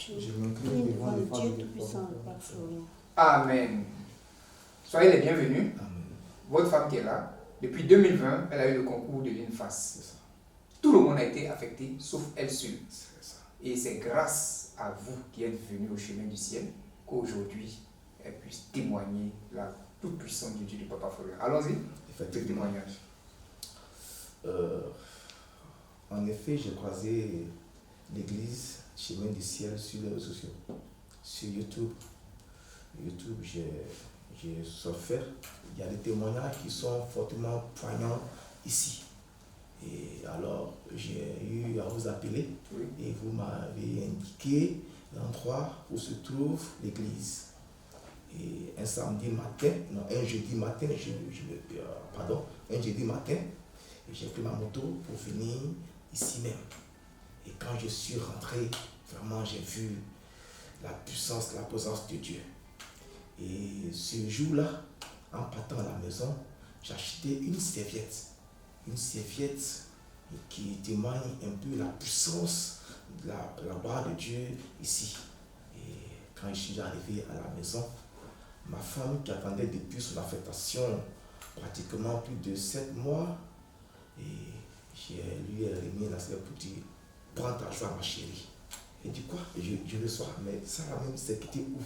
Je m'incline devant le Dieu Tout-Puissant, le Père Florian. Amen. Soyez les bienvenus. Amen. Votre femme qui est là, depuis 2020, elle a eu le concours de l'INFAS. Tout le monde a été affecté, sauf elle seule. Et c'est grâce à vous qui êtes venus au chemin du ciel qu'aujourd'hui, elle puisse témoigner la toute-puissance du Dieu du Papa Florian. Allons-y. Effectivement. Témoignage. En effet, j'ai croisé l'église Chemin du Ciel sur les réseaux sociaux, sur YouTube. YouTube, j'ai souffert. Il y a des témoignages qui sont fortement poignants ici. Et alors, j'ai eu à vous appeler et vous m'avez indiqué l'endroit où se trouve l'église. Et un jeudi matin, un jeudi matin, j'ai pris ma moto pour venir ici même. Et quand je suis rentré, vraiment j'ai vu la puissance, la présence de Dieu. Et ce jour-là, en partant à la maison, j'ai acheté une serviette qui témoigne un peu la puissance de la gloire de Dieu ici. Et quand je suis arrivé à la maison, ma femme qui attendait depuis son affectation pratiquement plus de 7 mois, et je lui ai remis la serviette pour dire « Prends ta joie, ma chérie ». Elle dit quoi? Je le sois, mais ça la même, c'est quitté où?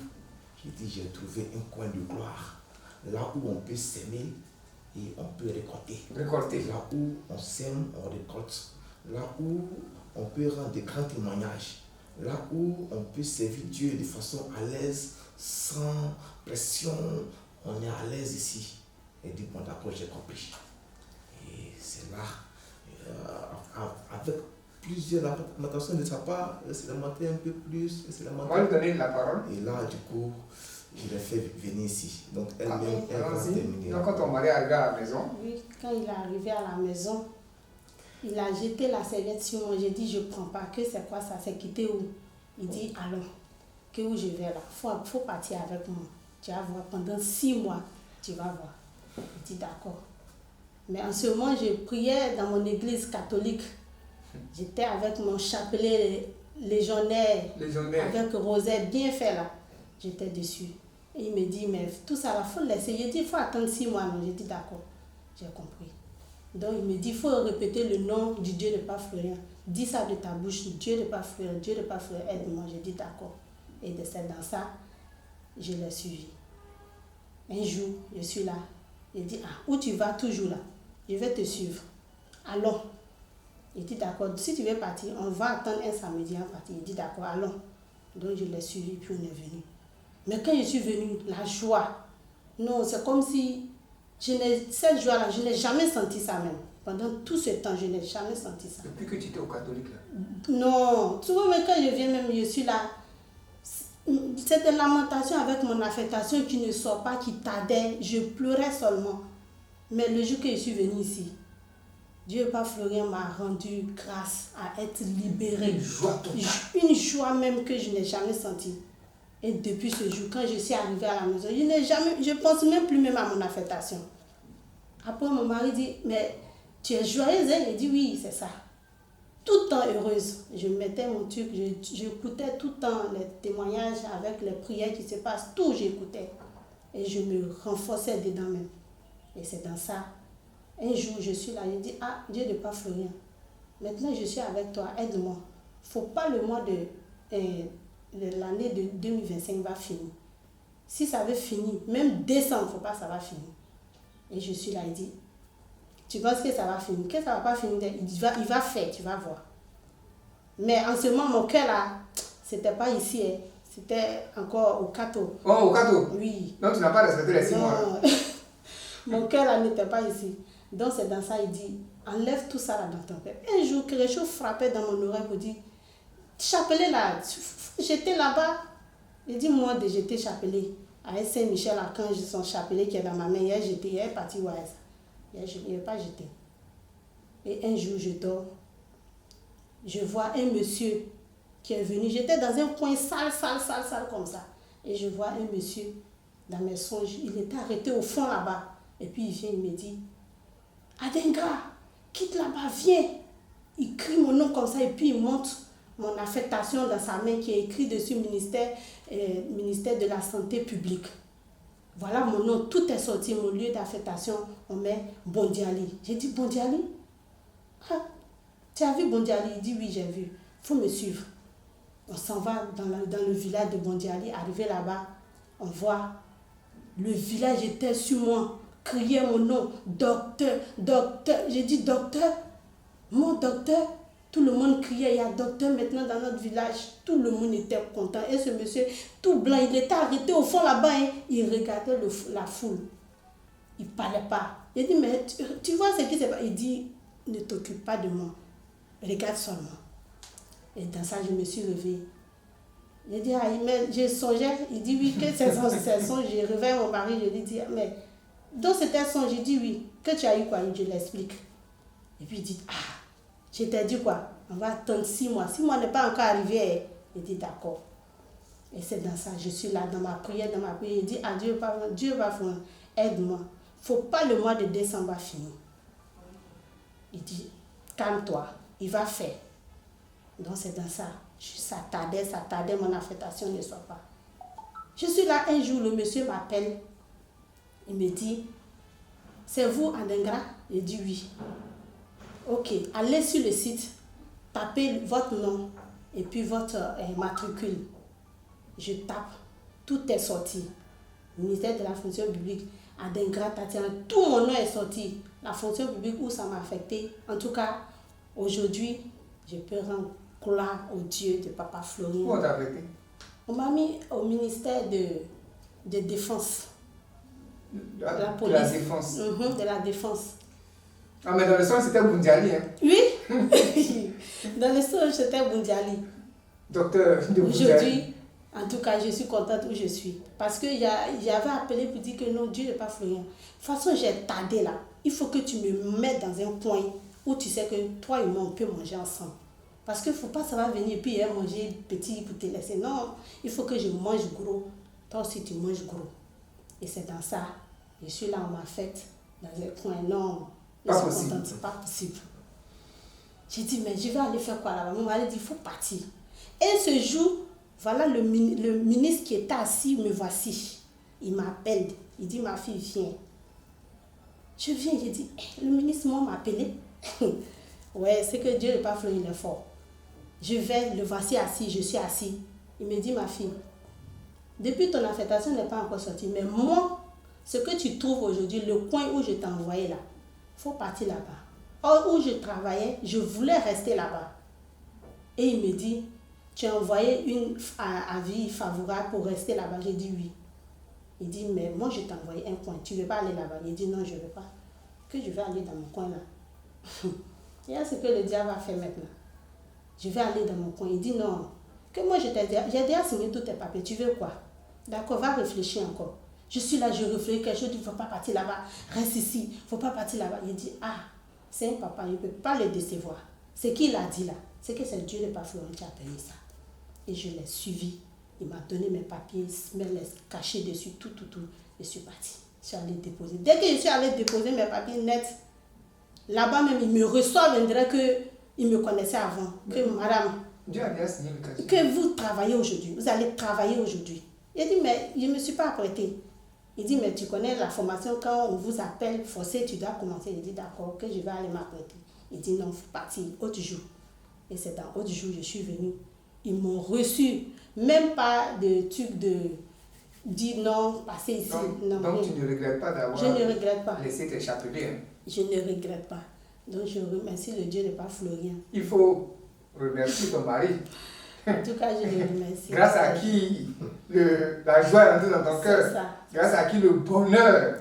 J'ai dit, j'ai trouvé un coin de gloire, là où on peut s'aimer et on peut récolter. Là où on sème, on récolte. Là où on peut rendre des grands témoignages. Là où on peut servir Dieu de façon à l'aise, sans pression. On est à l'aise ici. Et dit, bon d'accord, j'ai compris. Et c'est là, avec plusieurs lamentations de sa part, c'est lamenté un peu plus. On va lui donner la parole. Et là, du coup, je l'ai fait venir ici. Donc, elle-même, elle va terminer. Donc, quand ton mari est arrivé à la maison? Oui, quand il est arrivé à la maison, il a jeté la serviette sur moi. J'ai dit, je ne prends pas. Que c'est quoi ça? C'est quitté où? Il dit, allons, que où je vais là? Faut partir avec moi. Tu vas voir, pendant 6 mois, tu vas voir. Il dit, d'accord. Mais en ce moment, je priais dans mon église catholique. J'étais avec mon chapelet légionnaire, avec rosette bien fait là. J'étais dessus. Et il me dit, mais tout ça, il faut laisser. J'ai dit, il faut attendre 6 mois. Non, j'ai dit, d'accord, j'ai compris. Donc il me dit, il faut répéter le nom du Dieu de Père Florian. Dis ça de ta bouche, Dieu de Père Florian, Dieu de Père Florian, aide-moi. J'ai dit, d'accord. Et c'est dans ça, je l'ai suivi. Un jour, je suis là. Il dit, ah, où tu vas toujours là? Je vais te suivre. Allons. Il dit, d'accord, si tu veux partir, on va attendre un samedi à partir. Il dit, d'accord, allons. Donc je l'ai suivi, puis on est venu. Mais quand je suis venue, la joie, non, c'est comme si, cette joie-là, je n'ai jamais senti ça même. Pendant tout ce temps, je n'ai jamais senti ça. Depuis que tu étais au catholique là? Non, tu vois, mais quand je viens même, je suis là. Cette lamentation avec mon affectation qui ne sort pas, qui tardait, je pleurais seulement. Mais le jour que je suis venue ici, Dieu Père Florian m'a rendu grâce à être libérée. Une joie même que je n'ai jamais sentie. Et depuis ce jour, quand je suis arrivée à la maison, je pense même plus même à mon affectation. Après, mon mari dit, mais tu es joyeuse, hein? Il dit, oui, c'est ça. Tout le temps heureuse. Je mettais mon truc, j'écoutais tout le temps les témoignages avec les prières qui se passent, tout j'écoutais. Et je me renforçais dedans même. Et c'est dans ça. Un jour, je suis là, je dis, ah, Dieu de Père Florian, maintenant je suis avec toi, aide-moi. Il ne faut pas le mois de l'année de 2025 va finir. Si ça veut finir, même décembre, il ne faut pas, ça va finir. Et je suis là, il dit, tu penses que ça va finir? Que ça ne va pas finir? Il va faire, tu vas voir. Mais en ce moment, mon cœur là, ce n'était pas ici, hein. C'était encore au Cato. Oh, au Cato? Oui. Donc tu n'as pas respecté les 6 mois? Mon cœur là n'était pas ici. Donc c'est dans ça, il dit, enlève tout ça là dans ton cœur. Un jour, quelque chose frappait dans mon oreille pour dire, chapelet là, j'étais là-bas. Il dit, moi de jeter chapelet. Avec Saint-Michel-Archange, son chapelet qui est dans ma main, il a jeté, il est parti voir ça. Il n'a pas jeté. Et un jour, je dors. Je vois un monsieur qui est venu. J'étais dans un coin sale comme ça. Et je vois un monsieur dans mes songes. Il était arrêté au fond là-bas. Et puis il vient, il me dit, Adenga, quitte là-bas, viens. Il crie mon nom comme ça et puis il monte mon affectation dans sa main qui est écrit dessus ministère de la Santé publique. Voilà mon nom, tout est sorti, mon lieu d'affectation, on met Bondiali. J'ai dit Bondiali? Ah, tu as vu Bondiali? Il dit oui, j'ai vu. Il faut me suivre. On s'en va dans le village de Bondiali. Arrivé là-bas, on voit le village était sur moi, criait mon nom, docteur, docteur. J'ai dit docteur, mon docteur. Tout le monde criait, il y a docteur maintenant dans notre village. Tout le monde était content. Et ce monsieur, tout blanc, il était arrêté au fond là-bas. Hein. Il regardait la foule. Il ne parlait pas. Il dit, mais tu vois ce qui s'est passé? Il dit, ne t'occupe pas de moi. Regarde seulement. Et dans ça, je me suis levée. J'ai dit, ah, mais j'ai songé. Il dit, oui, que c'est son songe. Je réveille mon mari, je lui dis, mais donc c'était un songe. Je dis, oui. Que tu as eu quoi? Je l'explique. Et puis il dit, ah, je t'ai dit quoi? On va attendre 6 mois. 6 mois n'est pas encore arrivé. Il dit, d'accord. Et c'est dans ça, je suis là dans ma prière. Il dit, ah, Dieu va faire, aide-moi. Il ne faut pas le mois de décembre finir. Il dit, calme-toi, il va faire. Donc c'est dans ça. Ça tardait, mon affectation ne soit pas. Je suis là un jour, le monsieur m'appelle. Il me dit, c'est vous, Adengra? Il dit oui. Ok, allez sur le site, tapez votre nom et puis votre matricule. Je tape, tout est sorti. Ministère de la fonction publique, Adengra Tatiana, tout mon nom est sorti. La fonction publique où ça m'a affecté. En tout cas, aujourd'hui, je peux rendre gloire au Dieu de Papa Florien. Où on t'a affecté? On m'a mis au ministère de Défense. De la police. De la Défense. De la Défense. Ah, mais dans le sens, c'était Bundiali, hein? Oui. Dans le sens, c'était Bundiali. Docteur de Bundiali. Aujourd'hui, en tout cas, je suis contente où je suis. Parce que j'avais appelé pour dire que non, Dieu n'est pas Florien. De toute façon, j'ai tardé là. Il faut que tu me mettes dans un coin où tu sais que toi et moi, on peut manger ensemble. Parce qu'il ne faut pas ça va venir et puis manger petit pour te laisser. Non, il faut que je mange gros. Toi aussi, tu manges gros. Et c'est dans ça. Je suis là, on m'a fait dans un coin. Non, je suis contente, c'est pas possible. J'ai dit, mais je vais aller faire quoi là-bas? Mon mari dit, il faut partir. Et ce jour, voilà le ministre qui était assis, me voici. Il m'appelle. Il dit, ma fille, viens. Je viens, j'ai dit, le ministre m'a appelé. Ouais, c'est que Dieu n'est pas Florien, il est fort. Je vais, le voici assis, je suis assis. Il me dit, ma fille, depuis ton affectation n'est pas encore sortie, mais moi, ce que tu trouves aujourd'hui, le coin où je t'ai envoyé là, il faut partir là-bas. Or, où je travaillais, je voulais rester là-bas. Et il me dit, tu as envoyé une avis favorable pour rester là-bas. J'ai dit oui. Il dit, mais moi je t'ai envoyé un coin, tu ne veux pas aller là-bas? Il dit, non, je ne veux pas. Que je vais aller dans mon coin là. Il y a ce que le diable va faire maintenant. Je vais aller dans mon coin. Il dit, non, que moi j'ai déjà signé tous tes papiers, tu veux quoi? D'accord, va réfléchir encore. Je suis là, je réfléchis quelque chose, il ne faut pas partir là-bas, reste ici, il ne faut pas partir là-bas. Il dit, ah, c'est un papa, il ne peut pas le décevoir. Ce qu'il a dit là, c'est que c'est Dieu de pas Florent qui a payé ça. Et je l'ai suivi. Il m'a donné mes papiers, il me laisse caché dessus, tout. Je suis partie. Je suis allée déposer. Dès que je suis allée déposer mes papiers nets, là-bas même, ils me reçoivent, on dirait qu'ils me connaissaient avant. Que madame, Dieu a bien signé le cachet. Que vous travaillez aujourd'hui, vous allez travailler aujourd'hui. Il dit, mais je ne me suis pas apprêtée. Il dit, mais tu connais la formation, quand on vous appelle forcé, tu dois commencer. Il dit, d'accord, que je vais aller m'apprêter. Il dit, non, il faut partir, autre jour. Et c'est dans autre jour, je suis venue. Ils m'ont reçu, même pas de truc de dire non, passer ici. Donc tu ne regrettes pas d'avoir laissé t'échapper, hein? Je ne regrette pas. Donc je remercie le Dieu de pas Florien. Il faut remercier ton mari. En tout cas, je le remercie. Grâce à qui la joie est entrée dans ton cœur. Grâce à qui le bonheur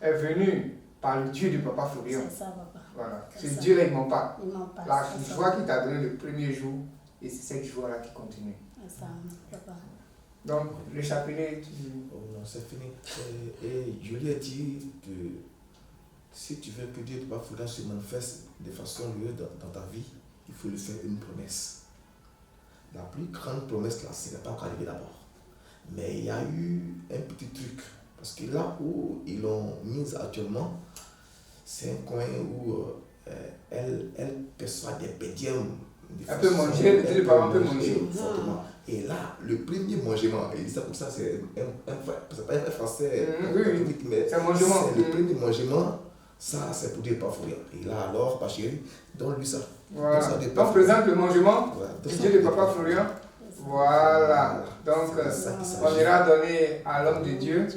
est venu par le Dieu de Papa Florian. C'est ça, papa. Voilà. Ce Dieu-là, il ne ment pas. Il ment pas. La joie qu'il t'a donnée le premier jour, et c'est cette joie-là qui continue. C'est ça, papa. Donc, le chapelet, Oh non, c'est fini. Et je lui ai dit que si tu veux que Dieu de Papa Florien se manifeste de façon heureuse dans ta vie, il faut lui faire une promesse. La plus grande promesse là, ce n'est pas encore arrivé d'abord. Mais il y a eu un petit truc. Parce que là où ils l'ont mise actuellement, c'est un coin où elle perçoit des pédiums Un peu manger, le parent peut manger. Fortement. Et là, le premier mangement, et ça pour ça, c'est pas un français, mais c'est un mangement. C'est le premier mangement, ça c'est pour dire pas fouiller. Et là alors, pas chérie, donne-lui ça. Voilà. Donc présente le mangement du Dieu de Papa Florian. Voilà. Donc on ira donner à l'homme de Dieu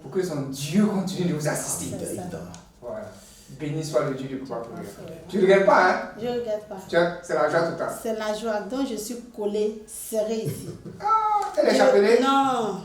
pour que son Dieu continue de vous assister. Voilà. Béni soit le Dieu de Papa Florian. Tu ne regrettes pas, hein? Je ne regrette pas. C'est la joie totale. C'est la joie dont je suis collée, serrée ici. Elle est chapelée? Non.